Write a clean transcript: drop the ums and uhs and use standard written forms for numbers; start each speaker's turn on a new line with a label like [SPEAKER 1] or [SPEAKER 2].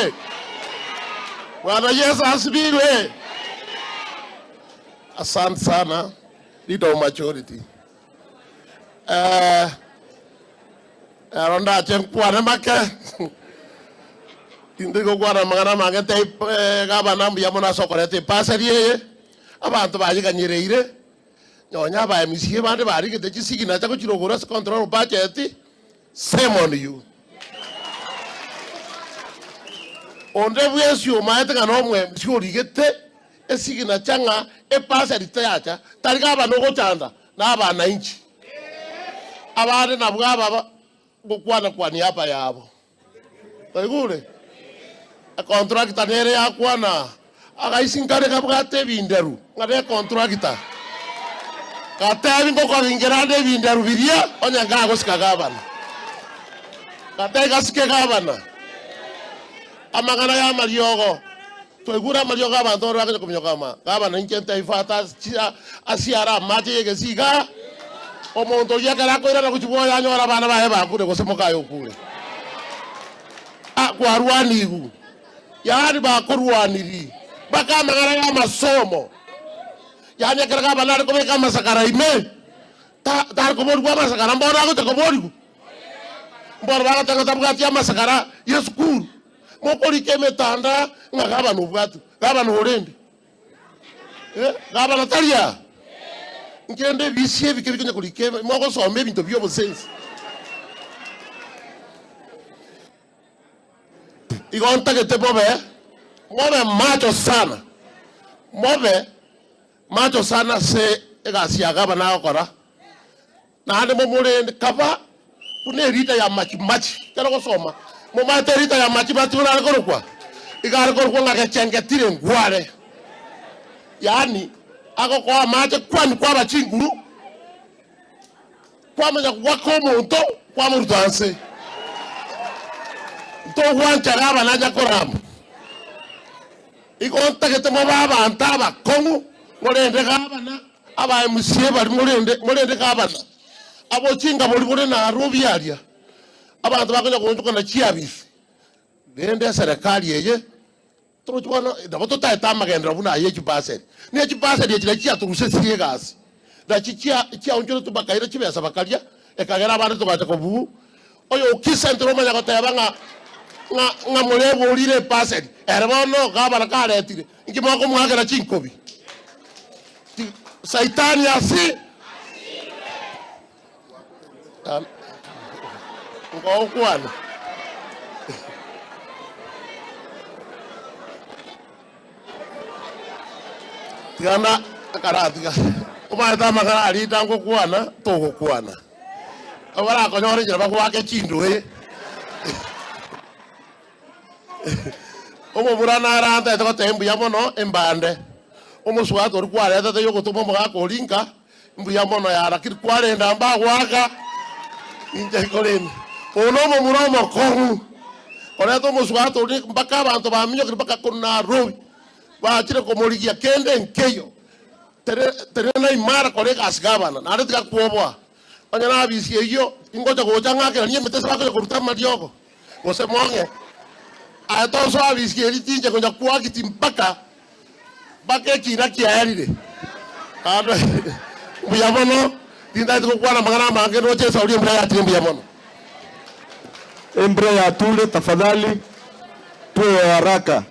[SPEAKER 1] asifiwe. Bwana Yesu asifiwe. Asante sana. Leader of majority. Ronda chempuane make. Indiko kwa magana magete gabana mbiyamona sokorete paseriye. Abantu bayiganyireire. Nyonya ba emisiye bande bari gete chisigina chako chirogora control budget. Shame on you. Onde bwesyo maete kanomwe siorigete esigina changa passerite yacha tarika abanogo chanda na abana inchi. Abane na bwaba gukwana kwani hapa yabo. Tayigure. Contract nere yakwana. Agaisinkare kabwate binderu. Ngare contract. Katabi ngoko bingerande binderu biria onyanga gosika gabana. Katai gasike gabana. Amagana ya mariogo. Tuigura mariogo abantu rwake kumyokama. Gabana inkenta ifata asiara mate yegesiga. Omonto yakara ko ira kuchiboya anyora bana bahe bakure gosemoka yokure. Kwa rwanigu. Yaani bakorwaniri. Baka magana ya masomo. Yaani akara bana ko beka masakara ime. Tar ko bodu masakara mbona ko ko bodu. Mbona baka tanga ya masakara ya school. Mokoli keme tanda ngakaba no bwatu. Gaba no horende. Gaba na talia. Ngende bisiye bikebikenya kulikema moko some bintu byo busensi. Igonta que te mobe macho sana. Mobe macho sana se egasi agaba na okora. Na ande momore kaba une rita ya machi. Kero ko soma. Mo mate rita ya machi batuna ko kwa. Igara ko ngaka chengetire ngware. Yani ako kwa mache kwani kwa bachinguru. Kwa manya kwa komonto kwa murdanse. To wancha gaba na ja koram. Iko onta moba antaba kongu ngorende gaba na aba emusie bari ngorende gaba na. Abo chinga bori na robi aria. Abantu bakonya kunjuka na chiabisi. Bende serikali yeye. Turuchwana dabato taita magendra buna yechi passer. Ni yechi passer yechi chia turuse siegasi. Da chia onjoro tubakaira chibesa bakalia ekagera abantu tubacha kobu. Oyo kisentro manya kotebanga nga mulebo ulire passer. Erbono gaba na karetire. Ngimo ko muhagera chinkobi. Saitani asi. Ngokwana. Tiana karatiga. Kuma ta magana ali tango kuana to kuana. Awara ko nyore jira bakwa ke chindo Omo burana randa to tembu yamono embande. Omo swato rukware ta yo kutomo mga ko linka mbu yamono yara kir kware ndamba waka. Inje kolen. Ono mo muromo ko. Ora to mo swato mbaka bantu ba minyo kir baka kunna robi. Ba chire ko moligia kende nkeyo terena imara kolega asgabana na atika kuoboa anya na bisi eyo ingoja goja ngake ni metesa bako kuruta madiogo gose monge ato so abisi eri tinje goja kwa kiti mpaka bake kira kiarire ado buyamono tinda tuko kwa na magana mange roche sauri mbra ya timbu yamono
[SPEAKER 2] Embra ya tule tafadhali tuwe haraka.